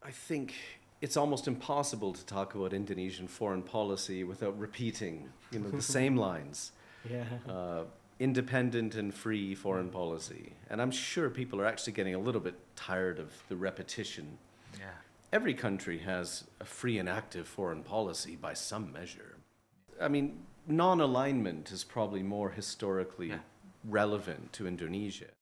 I think it's almost impossible to talk about Indonesian foreign policy without repeating, the same lines. Yeah. Independent and free foreign policy. And I'm sure people are actually getting a little bit tired of the repetition. Yeah. Every country has a free and active foreign policy by some measure. I mean, non-alignment is probably more historically relevant to Indonesia.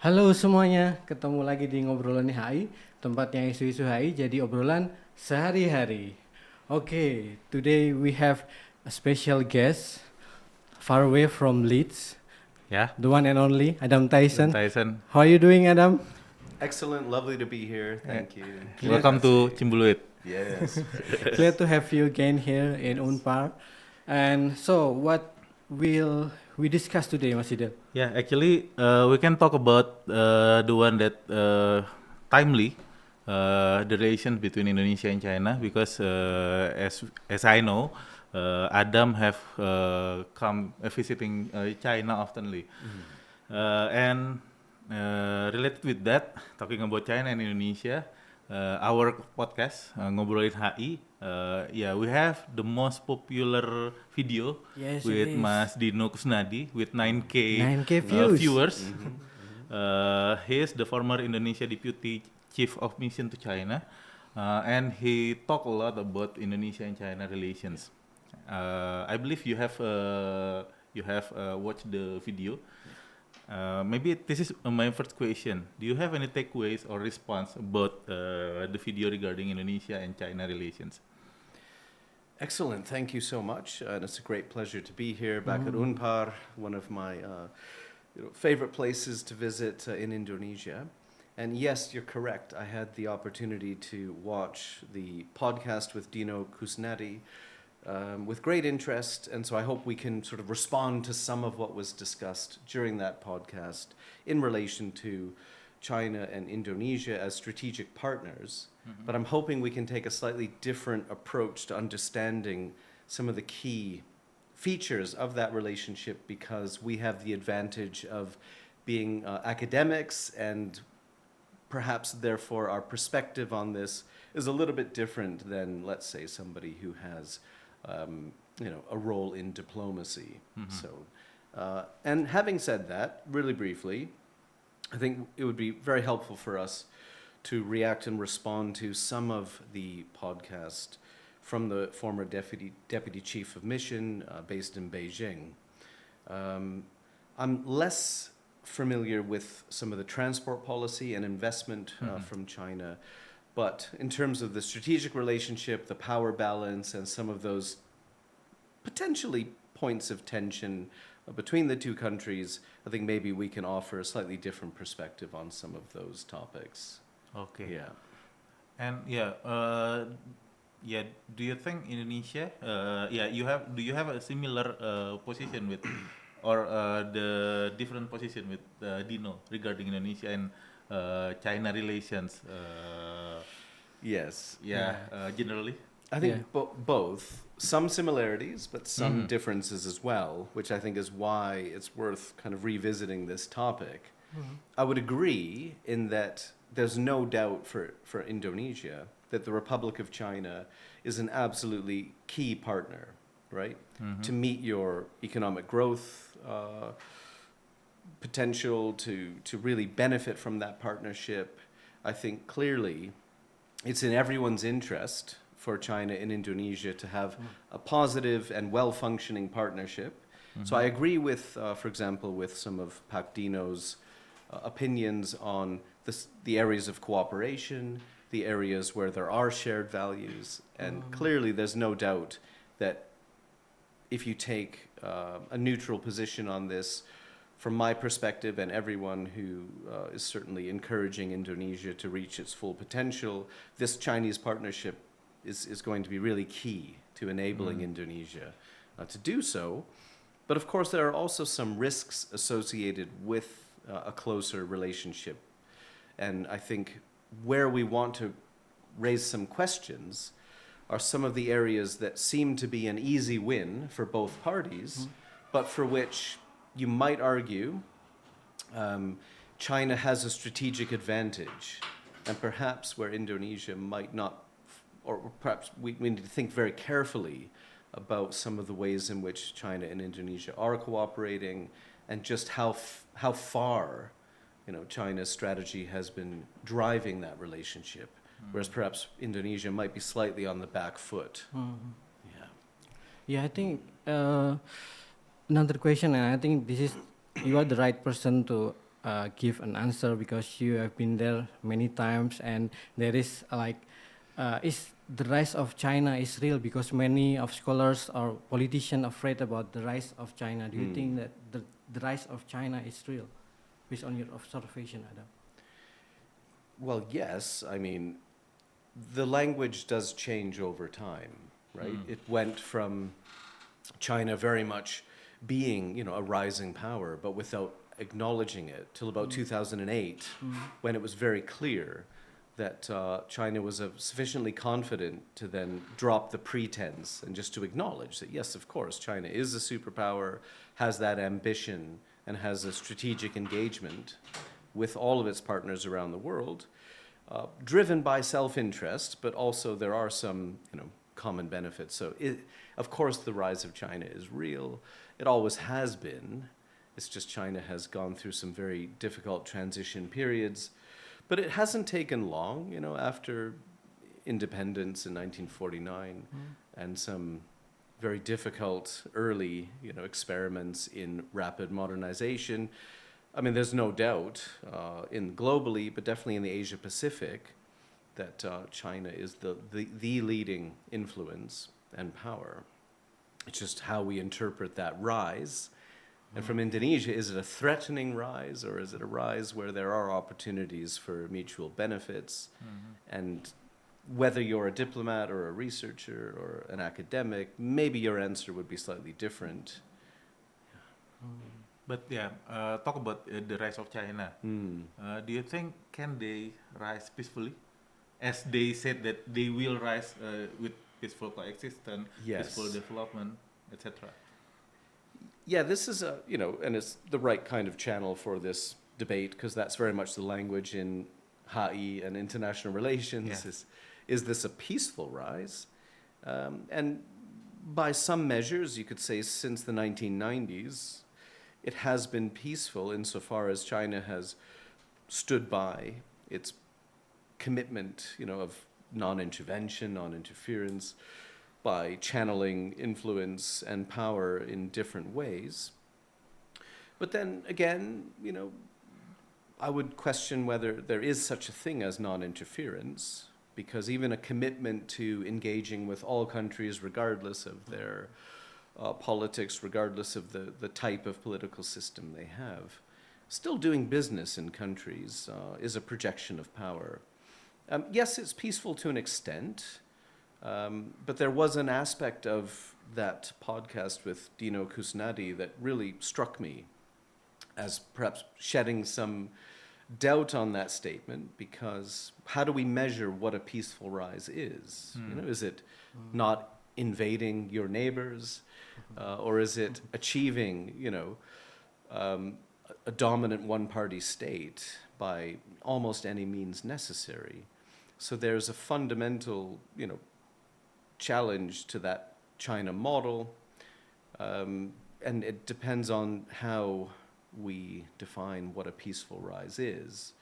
Halo semuanya, ketemu lagi di Ngobrolan HI, tempatnya isu-isu HI jadi obrolan sehari-hari. Okay, today we have a special guest far away from Leeds. Yeah. The one and only Adam Tyson. Tyson. How are you doing, Adam? Excellent, lovely to be here. Thank you. Welcome to Cimbuluit. Yes. Glad to have you again here in Unpar. And so, what will we discuss today, Mas Dino? Yeah, actually, we can talk about the one that timely, the relations between Indonesia and China, because as I know, Adam have come visiting China oftenly, and related with that, talking about China and Indonesia, our podcast Ngobrolin HI, we have the most popular video with Mas Dino Kusnadi with 9K viewers. He is the former Indonesia Deputy Chief of Mission to China, and he talked a lot about Indonesia and China relations. I believe you have watched the video. Maybe this is my first question. Do you have any takeaways or response about the video regarding Indonesia and China relations? Excellent. Thank you so much. And it's a great pleasure to be here back at Unpar, one of my favorite places to visit in Indonesia. And yes, you're correct. I had the opportunity to watch the podcast with Dino Kusnadi with great interest, and so I hope we can sort of respond to some of what was discussed during that podcast in relation to China and Indonesia as strategic partners. But I'm hoping we can take a slightly different approach to understanding some of the key features of that relationship, because we have the advantage of being academics, and perhaps therefore our perspective on this is a little bit different than, let's say, somebody who has a role in diplomacy. And having said that, really briefly, I think it would be very helpful for us to react and respond to some of the podcast from the former deputy chief of mission based in Beijing. I'm less familiar with some of the transport policy and investment from China, but in terms of the strategic relationship, the power balance, and some of those potentially points of tension between the two countries, I think maybe we can offer a slightly different perspective on some of those topics. Okay. Yeah. And do you think Indonesia? Do you have a similar position with, or the different position with Dino regarding Indonesia and China relations? Yes. Generally. I think both. Some similarities, but some differences as well, which I think is why it's worth kind of revisiting this topic. I would agree in that there's no doubt for Indonesia that the Republic of China is an absolutely key partner, right? To meet your economic growth potential, to really benefit from that partnership. I think clearly it's in everyone's interest for China and Indonesia to have a positive and well-functioning partnership. So I agree with, for example, with some of Pak Dino's opinions on the areas of cooperation, the areas where there are shared values, and clearly there's no doubt that if you take a neutral position on this, from my perspective and everyone who is certainly encouraging Indonesia to reach its full potential, this Chinese partnership is going to be really key to enabling Indonesia to do so. But of course, there are also some risks associated with a closer relationship. And I think where we want to raise some questions are some of the areas that seem to be an easy win for both parties, but for which you might argue China has a strategic advantage, and perhaps where Indonesia might not, or perhaps we need to think very carefully about some of the ways in which China and Indonesia are cooperating, and just how far, China's strategy has been driving that relationship, whereas perhaps Indonesia might be slightly on the back foot. Yeah. Yeah, I think another question, and I think you are the right person to give an answer because you have been there many times, and there is is the rise of China is real because many of scholars or politicians afraid about the rise of China. Do you think that the rise of China is real, based on your observation, Adam? Well, yes. I mean, the language does change over time, right? It went from China very much being, a rising power, but without acknowledging it, till about 2008, when it was very clear that China was sufficiently confident to then drop the pretense and just to acknowledge that, yes, of course, China is a superpower, has that ambition, and has a strategic engagement with all of its partners around the world, driven by self-interest, but also there are some, common benefits. So, of course, the rise of China is real. It always has been. It's just China has gone through some very difficult transition periods. But it hasn't taken long, after independence in 1949 and some very difficult early, experiments in rapid modernization. I mean, there's no doubt in globally, but definitely in the Asia Pacific, that China is the leading influence and power. It's just how we interpret that rise. And from Indonesia, is it a threatening rise, or is it a rise where there are opportunities for mutual benefits? And whether you're a diplomat or a researcher or an academic, maybe your answer would be slightly different. But talk about the rise of China. Do you think can they rise peacefully, as they said that they will rise with peaceful coexistence, peaceful development, etc.? Yeah, this is and it's the right kind of channel for this debate, because that's very much the language in HI and international relations. Yeah. Is this a peaceful rise? And by some measures, you could say since the 1990s, it has been peaceful insofar as China has stood by its commitment, of non-intervention, non-interference, by channeling influence and power in different ways. But then again, I would question whether there is such a thing as non-interference, because even a commitment to engaging with all countries, regardless of their politics, regardless of the type of political system they have, still doing business in countries is a projection of power. Yes, it's peaceful to an extent, but there was an aspect of that podcast with Dino Kusnadi that really struck me as perhaps shedding some doubt on that statement, because how do we measure what a peaceful rise is? Is it not invading your neighbors, or is it achieving, a dominant one-party state by almost any means necessary? So there's a fundamental, challenge to that China model, and it depends on how we define what a peaceful rise is.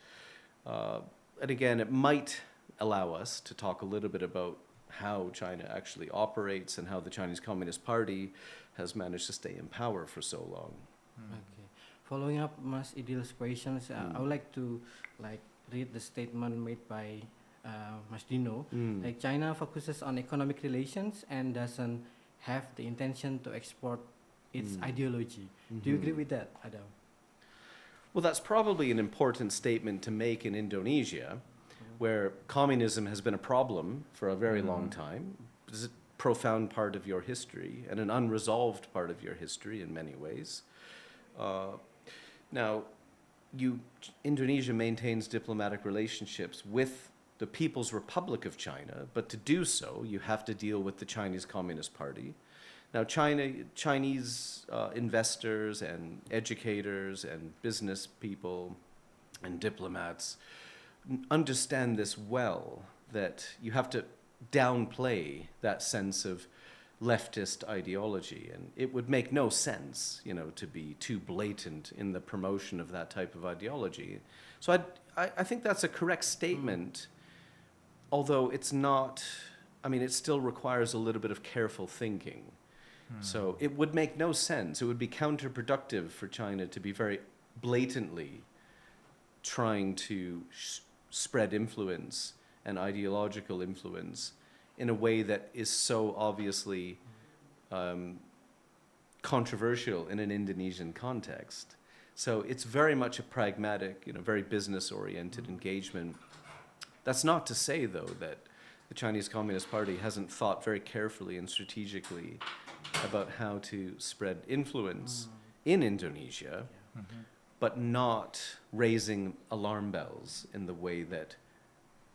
And again, it might allow us to talk a little bit about how China actually operates and how the Chinese Communist Party has managed to stay in power for so long. Okay. Following up Mas Idil's questions, I would like to read the statement made by Mas Dino. China focuses on economic relations and doesn't have the intention to export its ideology. Do you agree with that, Adam? Well, that's probably an important statement to make in Indonesia, where communism has been a problem for a very long time. It's a profound part of your history and an unresolved part of your history in many ways. Now, Indonesia maintains diplomatic relationships with the People's Republic of China, but to do so, you have to deal with the Chinese Communist Party. Now, Chinese investors and educators and business people and diplomats understand this well, that you have to downplay that sense of leftist ideology, and it would make no sense, to be too blatant in the promotion of that type of ideology. So I think that's a correct statement, although it's not, it still requires a little bit of careful thinking. So it would make no sense. It would be counterproductive for China to be very blatantly trying to spread influence and ideological influence in a way that is so obviously controversial in an Indonesian context. So it's very much a pragmatic, very business-oriented engagement. That's not to say, though, that the Chinese Communist Party hasn't thought very carefully and strategically about how to spread influence in Indonesia, but not raising alarm bells in the way that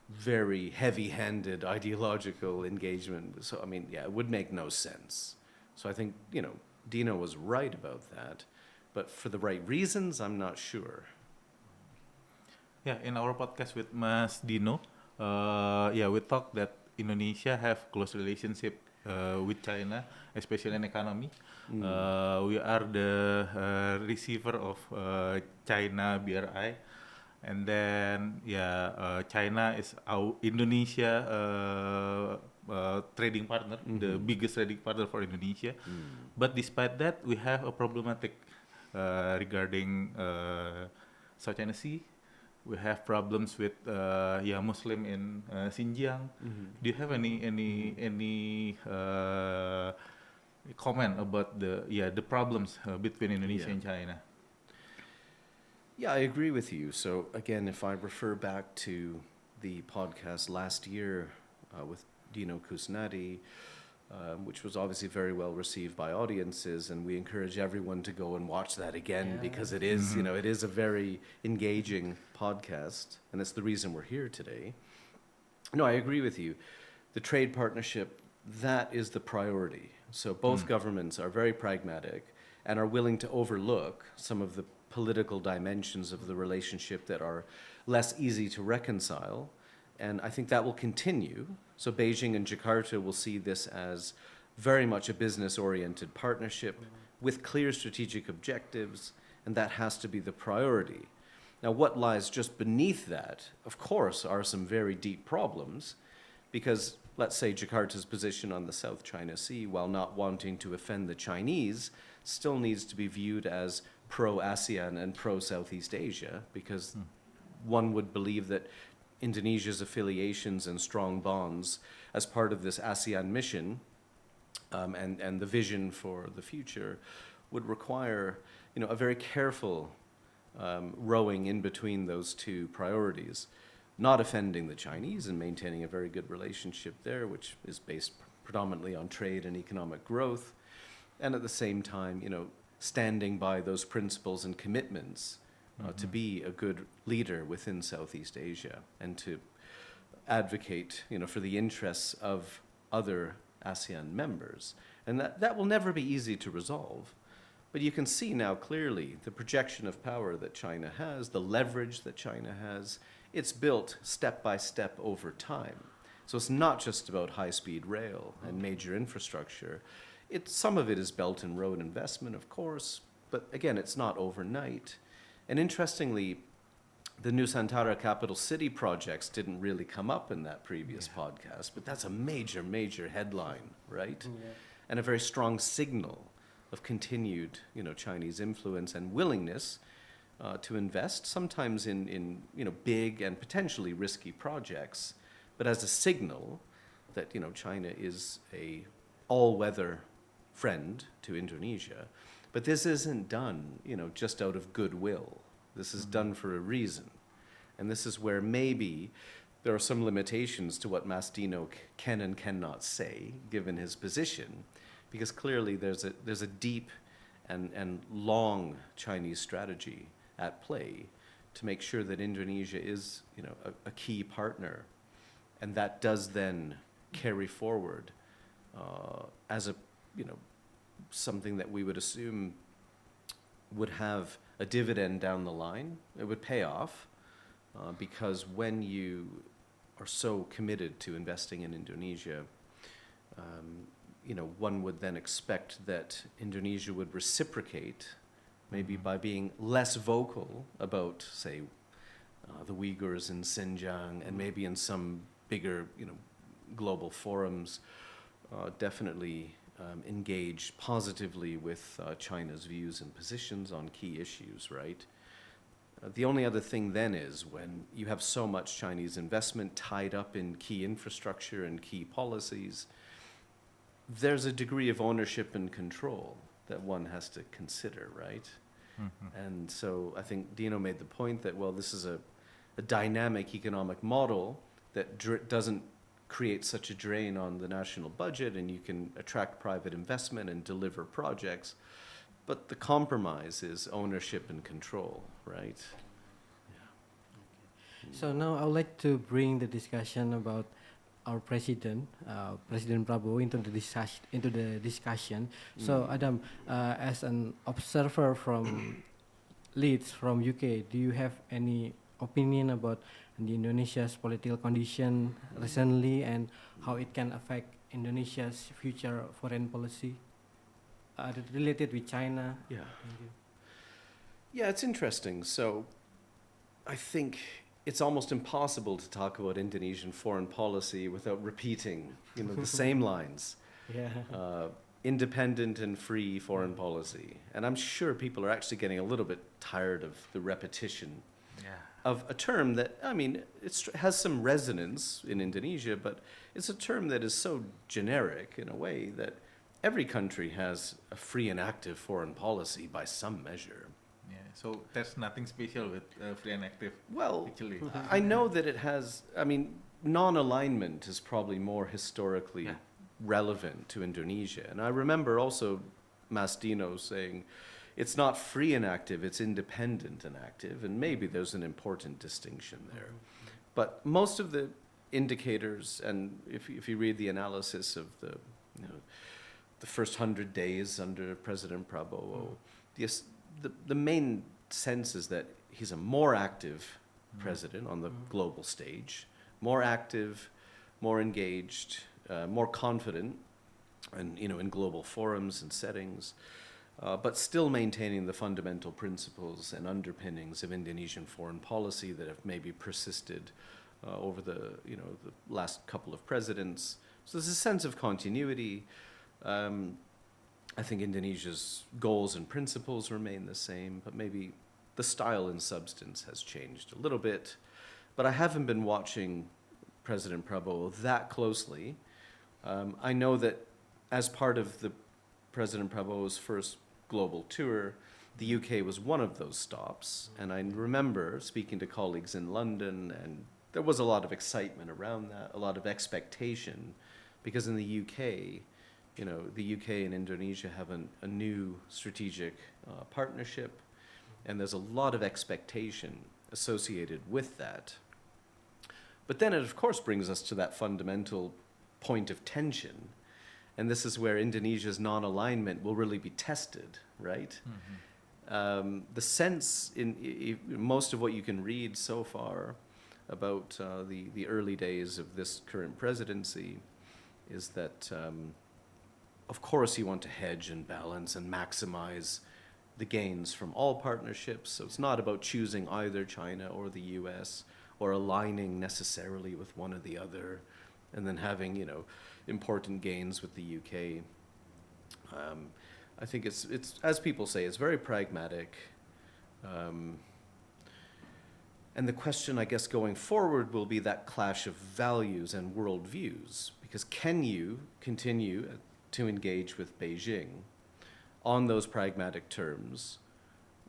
very heavy-handed ideological engagement. So, it would make no sense. So I think, Dino was right about that, but for the right reasons, I'm not sure. Yeah, in our podcast with Mas Dino, we talked that Indonesia have close relationship with China, especially in economy. We are the receiver of China BRI, and then China is our Indonesia trading partner, the biggest trading partner for Indonesia. But despite that, we have a problematic regarding South China Sea. We have problems with Muslim in Xinjiang. Do you have any comment about the problems between Indonesia and China? Yeah, I agree with you. So again, if I refer back to the podcast last year with Dino Kusnadi, which was obviously very well received by audiences, and we encourage everyone to go and watch that again because it is, it is a very engaging podcast, and it's the reason we're here today. No, I agree with you. The trade partnership, that is the priority. So both governments are very pragmatic and are willing to overlook some of the political dimensions of the relationship that are less easy to reconcile. And I think that will continue. So Beijing and Jakarta will see this as very much a business-oriented partnership with clear strategic objectives, and that has to be the priority. Now, what lies just beneath that, of course, are some very deep problems, because let's say Jakarta's position on the South China Sea, while not wanting to offend the Chinese, still needs to be viewed as pro-ASEAN and pro-Southeast Asia, because one would believe that Indonesia's affiliations and strong bonds as part of this ASEAN mission and the vision for the future would require, a very careful rowing in between those two priorities, not offending the Chinese and maintaining a very good relationship there, which is based predominantly on trade and economic growth, and at the same time, standing by those principles and commitments to be a good leader within Southeast Asia and to advocate, for the interests of other ASEAN members. And that will never be easy to resolve. But you can see now clearly the projection of power that China has, the leverage that China has. It's built step by step over time. So it's not just about high-speed rail and major infrastructure. Some of it is Belt and Road investment, of course, but again, it's not overnight. And interestingly, the Nusantara capital city projects didn't really come up in that previous podcast, but that's a major, major headline, right? And a very strong signal of continued, Chinese influence and willingness to invest, sometimes in big and potentially risky projects, but as a signal that, China is a all-weather friend to Indonesia. But this isn't done, just out of goodwill. This is done for a reason. And this is where maybe there are some limitations to what Mas Dino can and cannot say, given his position, because clearly there's a deep and long Chinese strategy at play to make sure that Indonesia is, a key partner. And that does then carry forward as a, something that we would assume would have a dividend down the line. It would pay off, because when you are so committed to investing in Indonesia, one would then expect that Indonesia would reciprocate, maybe by being less vocal about, say, the Uyghurs in Xinjiang, and maybe in some bigger, global forums, definitely engage positively with China's views and positions on key issues, right? The only other thing then is when you have so much Chinese investment tied up in key infrastructure and key policies, there's a degree of ownership and control that one has to consider, right? And so I think Dino made the point that, well, this is a dynamic economic model that doesn't create such a drain on the national budget, and you can attract private investment and deliver projects. But the compromise is ownership and control, right? So now I would like to bring the discussion about our president, President Prabowo, into the discussion. So Adam, as an observer from Leeds, from UK, do you have any opinion about the Indonesia's political condition recently and how it can affect Indonesia's future foreign policy related with China? Yeah. Yeah, it's interesting. So I think it's almost impossible to talk about Indonesian foreign policy without repeating, the same lines. Yeah. Independent and free foreign policy. And I'm sure people are actually getting a little bit tired of the repetition of a term that, it has some resonance in Indonesia, but it's a term that is so generic in a way that every country has a free and active foreign policy by some measure. Yeah, so there's nothing special with free and active. Well, actually, I know that it has, non-alignment is probably more historically relevant to Indonesia. And I remember also Mas Dino saying, it's not free and active, it's independent and active. And maybe there's an important distinction there. But most of the indicators, and if you read the analysis of the first 100 days under President Prabowo, the main sense is that he's a more active president on the global stage, more active, more engaged, more confident, and in global forums and settings, but still maintaining the fundamental principles and underpinnings of Indonesian foreign policy that have maybe persisted over the last couple of presidents. So there's a sense of continuity. I think Indonesia's goals and principles remain the same, but maybe the style and substance has changed a little bit. But I haven't been watching President Prabowo that closely. I know that as part of the President Prabowo's first global tour, the UK was one of those stops. And I remember speaking to colleagues in London, and there was a lot of excitement around that, a lot of expectation, because in the UK, the UK and Indonesia have a new strategic partnership, and there's a lot of expectation associated with that. But then it, of course, brings us to that fundamental point of tension, and this is where Indonesia's non-alignment will really be tested, right? The sense in most of what you can read so far about the early days of this current presidency is that of course you want to hedge and balance and maximize the gains from all partnerships. So it's not about choosing either China or the US or aligning necessarily with one or the other and then having, important gains with the UK. I think it's as people say, it's very pragmatic. And the question, I guess, going forward will be that clash of values and worldviews. Because can you continue to engage with Beijing on those pragmatic terms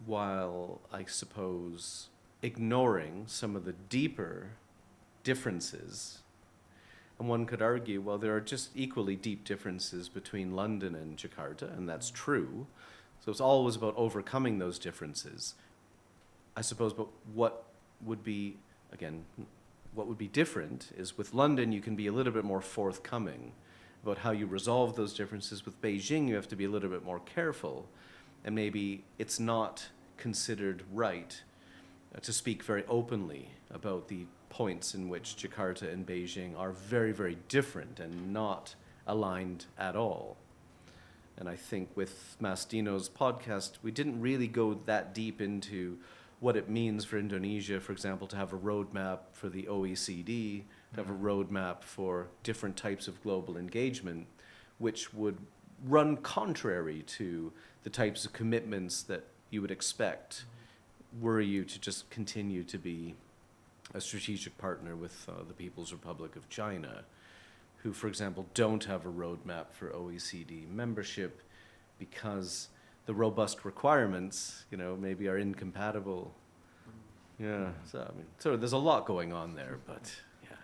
while, I suppose, ignoring some of the deeper differences? And one could argue, well, there are just equally deep differences between London and Jakarta, and that's true. So it's always about overcoming those differences. I suppose, but what would be different is with London, you can be a little bit more forthcoming about how you resolve those differences. With Beijing, you have to be a little bit more careful, and maybe it's not considered right to speak very openly about the points in which Jakarta and Beijing are very, very different and not aligned at all. And I think with Mas Dino's podcast, we didn't really go that deep into what it means for Indonesia, for example, to have a roadmap for the OECD, to have a roadmap for different types of global engagement, which would run contrary to the types of commitments that you would expect were you to just continue to be a strategic partner with the People's Republic of China, who, for example, don't have a roadmap for OECD membership because the robust requirements, maybe are incompatible. Yeah, so there's a lot going on there, but yeah.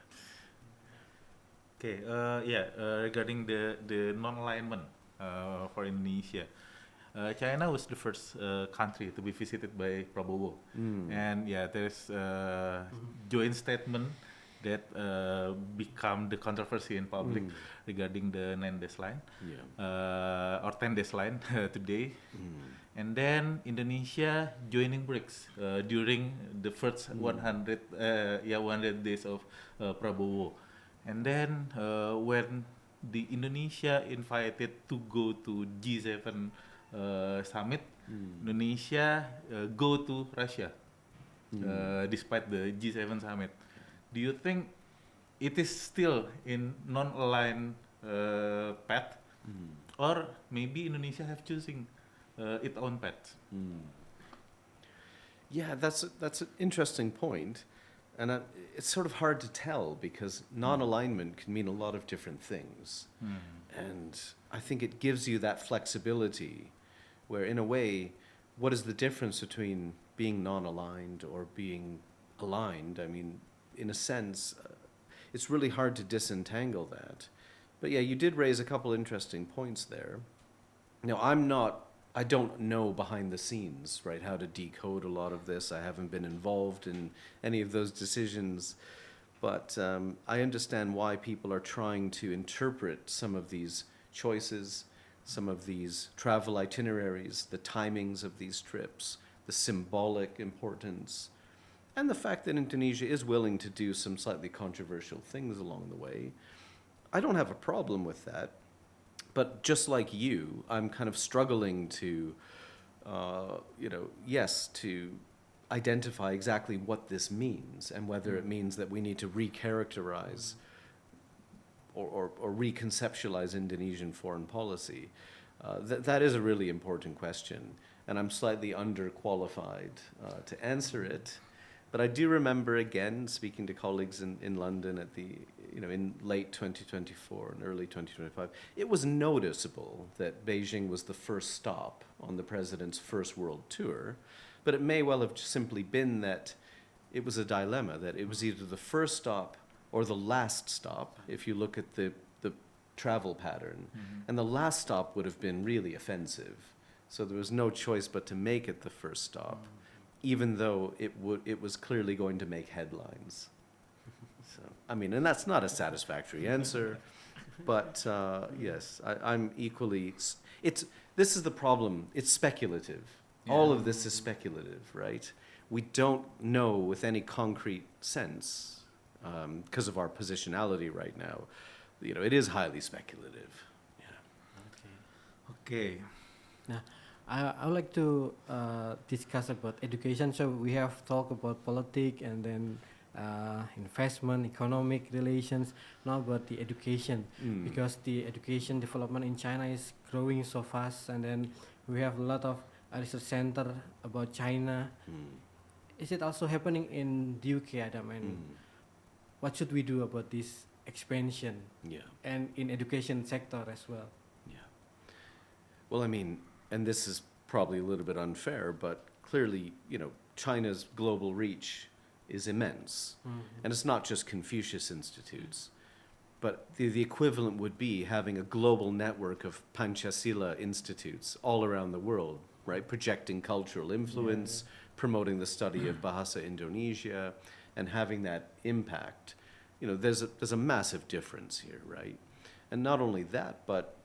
Okay, regarding the non-alignment for Indonesia, China was the first country to be visited by Prabowo, and there's joint statement that become the controversy in public regarding the 9 days line or 10 days line today. And then Indonesia joining BRICS during the first 100 days of Prabowo. And then when the Indonesia invited to go to G7 summit, Indonesia go to Russia despite the G7 summit. Do you think it is still in non-aligned path, or maybe Indonesia have choosing its own path? Yeah, that's an interesting point, and it's sort of hard to tell because non-alignment can mean a lot of different things, and I think it gives you that flexibility, where in a way, what is the difference between being non-aligned or being aligned? I mean, in a sense, it's really hard to disentangle that. But yeah, you did raise a couple interesting points there. Now, I don't know behind the scenes, right, how to decode a lot of this. I haven't been involved in any of those decisions. But I understand why people are trying to interpret some of these choices, some of these travel itineraries, the timings of these trips, the symbolic importance, and the fact that Indonesia is willing to do some slightly controversial things along the way. I don't have a problem with that. But just like you, I'm kind of struggling to, to identify exactly what this means and whether it means that we need to recharacterize or reconceptualize Indonesian foreign policy. That is a really important question, and I'm slightly underqualified to answer it. But I do remember, again, speaking to colleagues in London at in late 2024 and early 2025, it was noticeable that Beijing was the first stop on the president's first world tour, but it may well have simply been that it was a dilemma, that it was either the first stop or the last stop, if you look at the travel pattern. And the last stop would have been really offensive. So there was no choice but to make it the first stop, even though it was clearly going to make headlines. So, and that's not a satisfactory answer, but yes, I'm equally. This is the problem. It's speculative. Yeah. All of this is speculative, right? We don't know with any concrete sense because of our positionality right now. It is highly speculative. Yeah. Okay. Now, I would like to discuss about education. So we have talked about politics and then investment, economic relations. Now about the education, because the education development in China is growing so fast, and then we have a lot of research center about China. Is it also happening in the UK, Adam? And what should we do about this expansion? Yeah. And in education sector as well. Yeah. Well, and this is probably a little bit unfair, but clearly, China's global reach is immense. And it's not just Confucius Institutes, but the equivalent would be having a global network of Pancasila institutes all around the world, right? Projecting cultural influence, promoting the study of Bahasa Indonesia, and having that impact. There's a massive difference here, right? And not only that, but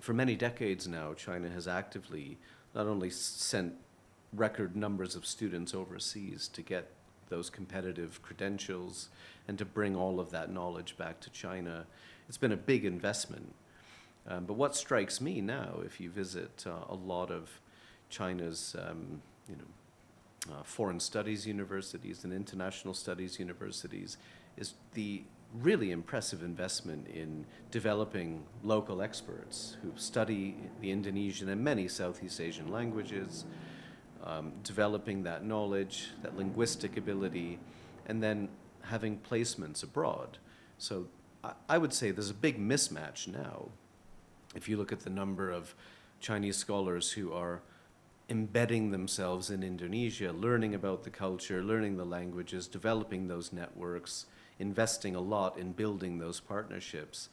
for many decades now, China has actively not only sent record numbers of students overseas to get those competitive credentials and to bring all of that knowledge back to China. It's been a big investment. But what strikes me now, if you visit a lot of China's foreign studies universities and international studies universities, is the really impressive investment in developing local experts who study the Indonesian and many Southeast Asian languages, developing that knowledge, that linguistic ability, and then having placements abroad. So I would say there's a big mismatch now. If you look at the number of Chinese scholars who are embedding themselves in Indonesia, learning about the culture, learning the languages, developing those networks, investing a lot in building those partnerships,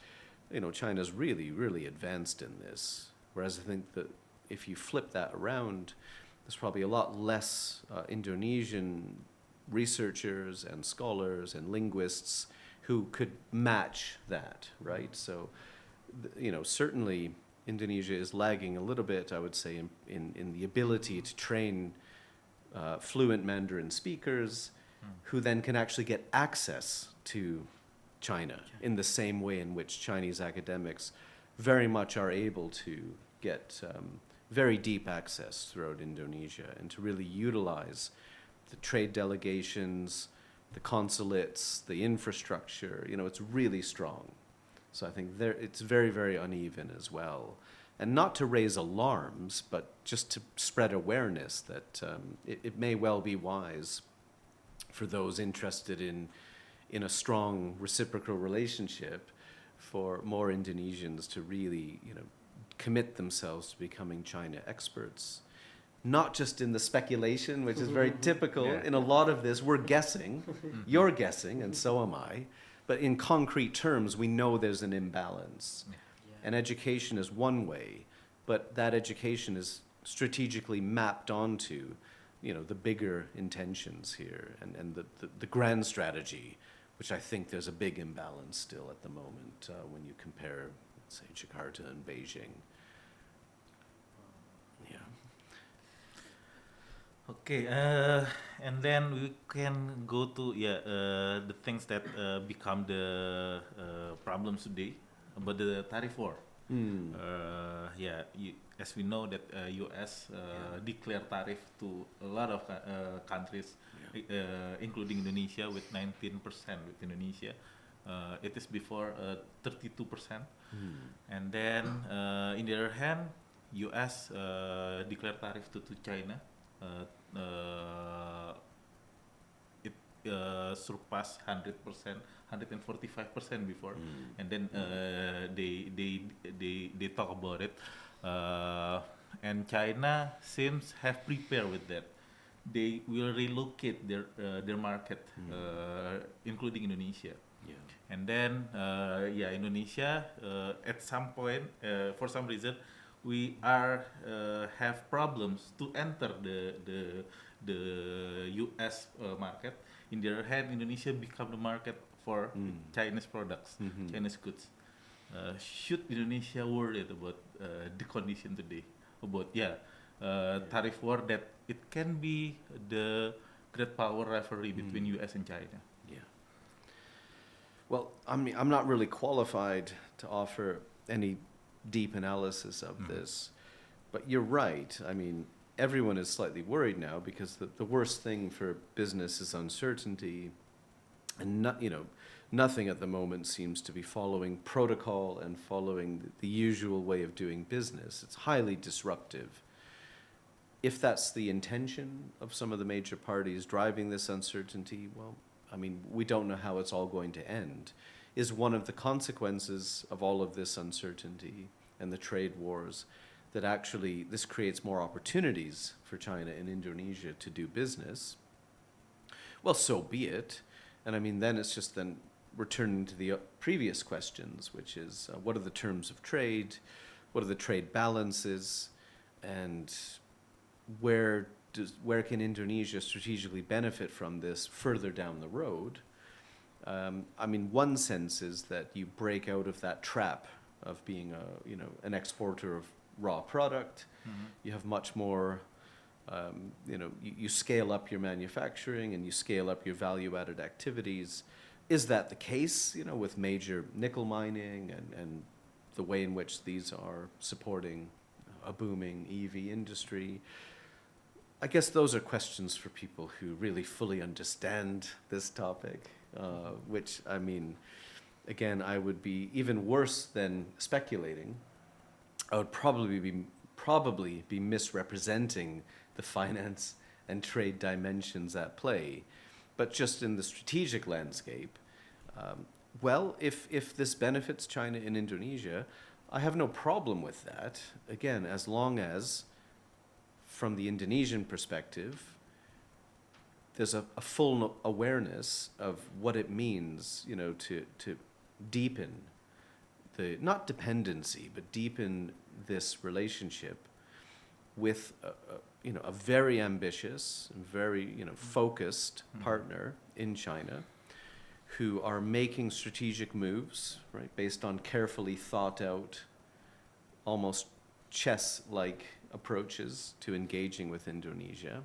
China's really, really advanced in this. Whereas I think that if you flip that around, there's probably a lot less Indonesian researchers and scholars and linguists who could match that, right? So, certainly Indonesia is lagging a little bit, I would say, in the ability to train fluent Mandarin speakers who then can actually get access to China in the same way in which Chinese academics very much are able to get very deep access throughout Indonesia and to really utilize the trade delegations, the consulates, the infrastructure. It's really strong. So I think it's very, very uneven as well. And not to raise alarms, but just to spread awareness that it may well be wise for those interested in a strong reciprocal relationship for more Indonesians to really, commit themselves to becoming China experts. Not just in the speculation, which is very typical. Yeah. In a lot of this, we're guessing, you're guessing, and so am I. But in concrete terms, we know there's an imbalance. And education is one way, but that education is strategically mapped onto, the bigger intentions here and the grand strategy, which I think there's a big imbalance still at the moment when you compare, say, Jakarta and Beijing. Yeah. Okay, and then we can go to the things that become the problems today about the tariff war. As we know that U.S. declare tariff to a lot of countries, including Indonesia with 19% with Indonesia. It is before 32%. And then in the other hand, U.S. declare tariff to China. It surpassed 100%, 145% before, and then they talk about it, and China seems have prepared with that. They will relocate their market, including Indonesia. Yeah. And then Indonesia at some point, for some reason, we have problems to enter the U.S. Market. In the other hand, Indonesia become the market for Chinese products, Chinese goods. Should Indonesia worried about the condition today? About tariff war, that it can be the great power rivalry between U.S. and China? Yeah. Well, I'm not really qualified to offer any deep analysis of this, but you're right. Everyone is slightly worried now because the worst thing for business is uncertainty, and nothing at the moment seems to be following protocol and following the usual way of doing business. It's highly disruptive. If that's the intention of some of the major parties driving this uncertainty, well, we don't know how it's all going to end. Is one of the consequences of all of this uncertainty and the trade wars that actually this creates more opportunities for China and Indonesia to do business? Well, so be it. And then it's just then returning to the previous questions, which is what are the terms of trade, what are the trade balances, and where can Indonesia strategically benefit from this further down the road? One sense is that you break out of that trap of being an exporter of raw product. You have much more You scale up your manufacturing and you scale up your value-added activities. Is that the case, with major nickel mining and the way in which these are supporting a booming EV industry? I guess those are questions for people who really fully understand this topic, which, again, I would be even worse than speculating. I would probably be misrepresenting the finance and trade dimensions at play. But just in the strategic landscape, if this benefits China and Indonesia, I have no problem with that. Again, as long as, from the Indonesian perspective, there's a full awareness of what it means, to deepen not dependency, but deepen this relationship with a very ambitious, very focused partner in China, who are making strategic moves, right, based on carefully thought out, almost chess-like approaches to engaging with Indonesia,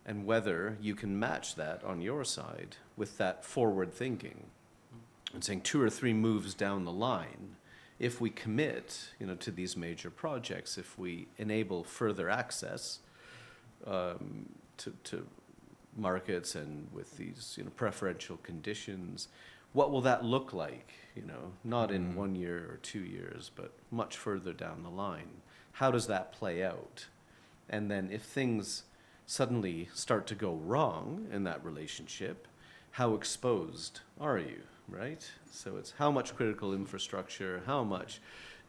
and whether you can match that on your side with that forward thinking and saying 2 or 3 moves down the line, if we commit, to these major projects, if we enable further access to markets and with these preferential conditions, what will that look like? Not in 1 year or 2 years, but much further down the line. How does that play out? And then if things suddenly start to go wrong in that relationship, how exposed are you, right? So it's how much critical infrastructure, how much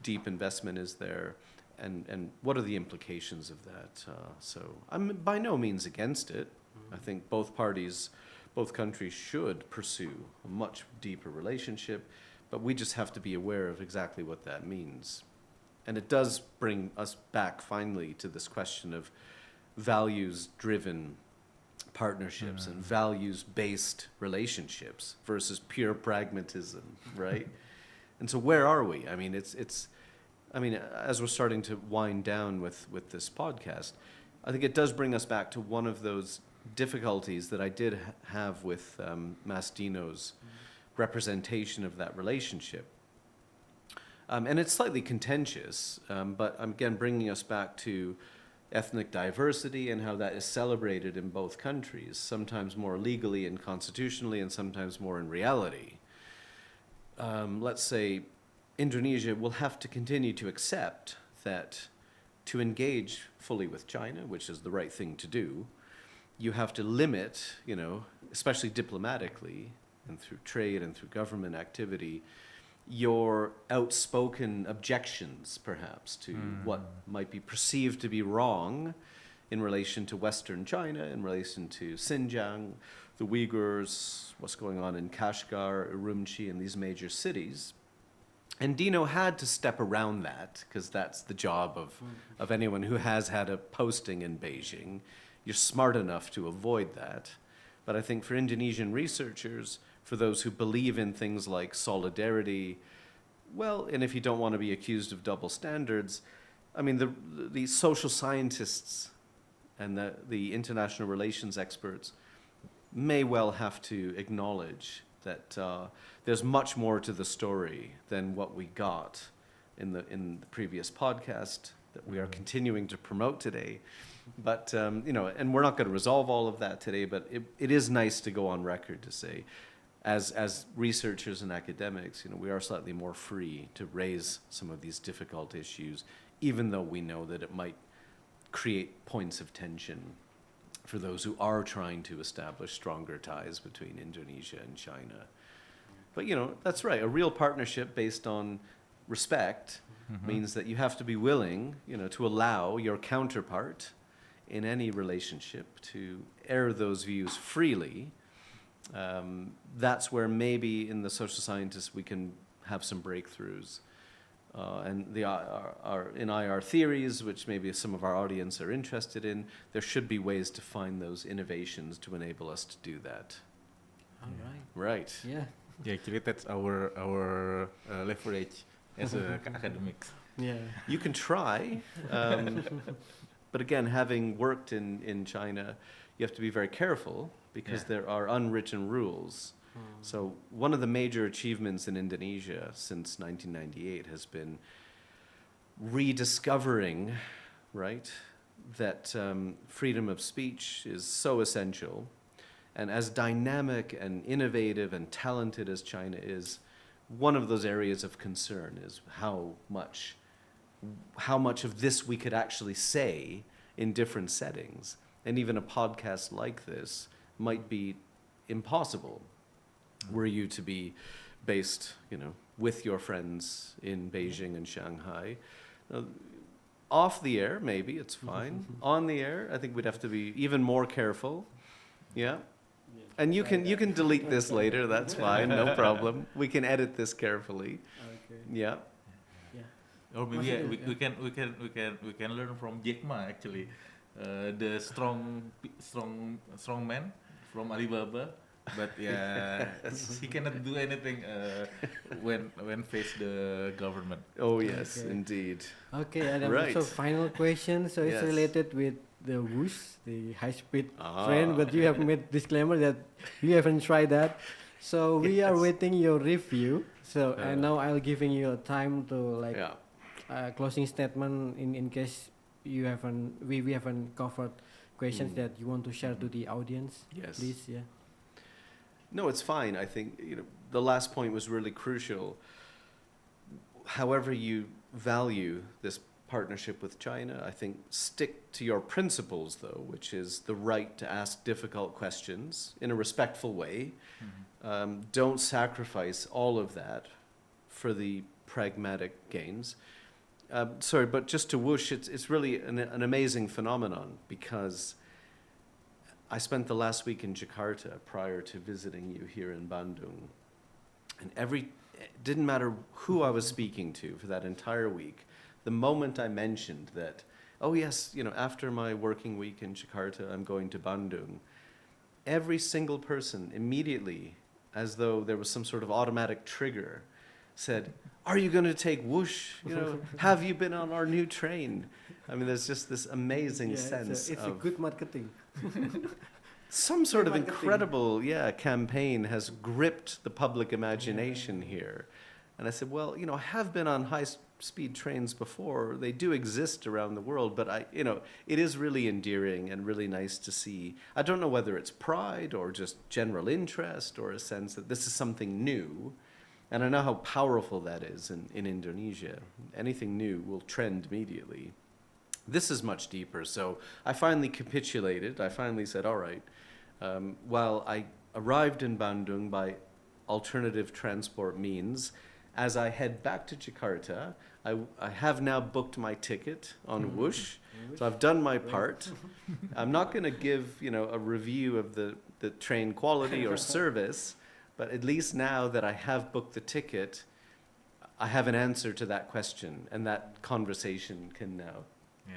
deep investment is there, and what are the implications of that? So I'm by no means against it. I think both countries should pursue a much deeper relationship, but we just have to be aware of exactly what that means. And it does bring us back finally to this question of values-driven partnerships and values-based relationships versus pure pragmatism, right? And so where are we? As we're starting to wind down with this podcast, I think it does bring us back to one of those difficulties that I did have with Mas Dino's representation of that relationship. And it's slightly contentious, but I'm again bringing us back to ethnic diversity and how that is celebrated in both countries, sometimes more legally and constitutionally and sometimes more in reality. Let's say Indonesia will have to continue to accept that to engage fully with China, which is the right thing to do, you have to limit, especially diplomatically and through trade and through government activity, your outspoken objections, perhaps, to what might be perceived to be wrong in relation to Western China, in relation to Xinjiang, the Uyghurs, what's going on in Kashgar, Urumqi, and these major cities. And Dino had to step around that, because that's the job of anyone who has had a posting in Beijing. You're smart enough to avoid that. But I think for Indonesian researchers, for those who believe in things like solidarity, and if you don't want to be accused of double standards, the social scientists and the international relations experts may well have to acknowledge that there's much more to the story than what we got in the previous podcast that we are continuing to promote today. But, and we're not going to resolve all of that today, but it is nice to go on record to say, as researchers and academics, we are slightly more free to raise some of these difficult issues, even though we know that it might create points of tension for those who are trying to establish stronger ties between Indonesia and China. But, that's right. A real partnership based on respect means that you have to be willing, to allow your counterpart in any relationship to air those views freely. That's where maybe in the social scientists we can have some breakthroughs. And in IR theories, which maybe some of our audience are interested in, there should be ways to find those innovations to enable us to do that. All right. Right. Yeah. Yeah, actually that's our leverage as academics. Yeah. You can try. But again, having worked in China, you have to be very careful because there are unwritten rules. So one of the major achievements in Indonesia since 1998 has been rediscovering, right, that freedom of speech is so essential. And as dynamic and innovative and talented as China is, one of those areas of concern is how much of this we could actually say in different settings. And even a podcast like this might be impossible were you to be based, with your friends in Beijing and Shanghai. Now, off the air, maybe it's fine. On the air, I think we'd have to be even more careful. Yeah. And you can delete this later. That's fine. No problem. We can edit this carefully. Okay. Yeah. Or maybe we can learn from Jack Ma actually, the strong man from Alibaba. But he cannot do anything when face the government. Oh yes, Okay. indeed. Okay, Adam. Right. So final question. So it's Yes. related with the whoosh, the high-speed Ah. train, but you have made disclaimer that you haven't tried that. So we are Yes. waiting your review. So and now I'll giving you a time to closing statement in case you haven't we haven't covered questions that you want to share to the audience. Yes. Please, yeah. No, it's fine. I think the last point was really crucial. However you value this partnership with China, I think stick to your principles, though, which is the right to ask difficult questions in a respectful way. Don't sacrifice all of that for the pragmatic gains. Sorry, but just to whoosh, it's really an amazing phenomenon because I spent the last week in Jakarta prior to visiting you here in Bandung. And it didn't matter who I was speaking to for that entire week. The moment I mentioned that, oh yes, after my working week in Jakarta, I'm going to Bandung, every single person immediately, as though there was some sort of automatic trigger, said, are you going to take whoosh? Have you been on our new train? I mean, there's just this amazing sense it's of a good marketing. some sort of marketing. incredible campaign has gripped the public imagination here. And I said, well, I have been on high-speed trains before. They do exist around the world, but it is really endearing and really nice to see. I don't know whether it's pride or just general interest or a sense that this is something new. And I know how powerful that is in Indonesia. Anything new will trend immediately. This is much deeper. So I finally capitulated. I finally said, all right, while I arrived in Bandung by alternative transport means, as I head back to Jakarta, I have now booked my ticket on Whoosh. So I've done my part. I'm not going to give, a review of the train quality or service, but at least now that I have booked the ticket, I have an answer to that question, and that conversation can now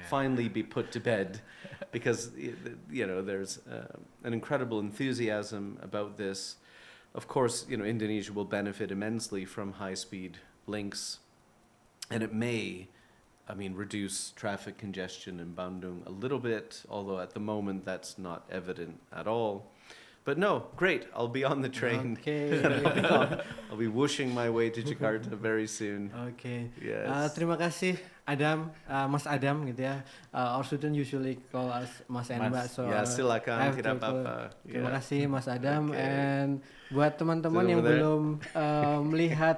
finally be put to bed, because there's an incredible enthusiasm about this. Of course, Indonesia will benefit immensely from high-speed links, and it may, reduce traffic congestion in Bandung a little bit, although at the moment that's not evident at all. But no, great, I'll be on the train. Okay. I'll be whooshing my way to Jakarta very soon. Okay. Yes. Terima kasih Adam, Mas Adam gitu ya. Our student usually call us Mas and Mbak. So Ya, I silakan, have tidak to call- apa-apa. Terima Ya. kasih Mas Adam. Okay. And buat teman-teman Is it yang over there? belum melihat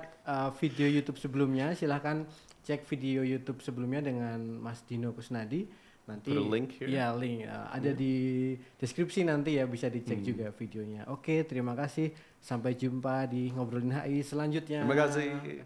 video YouTube sebelumnya, silahkan cek video YouTube sebelumnya dengan Mas Dino Kusnadi. Nanti Put a link here? ya link ada di deskripsi nanti ya, bisa dicek juga videonya. Oke, terima kasih. Sampai jumpa di Ngobrolin HI selanjutnya. Terima kasih.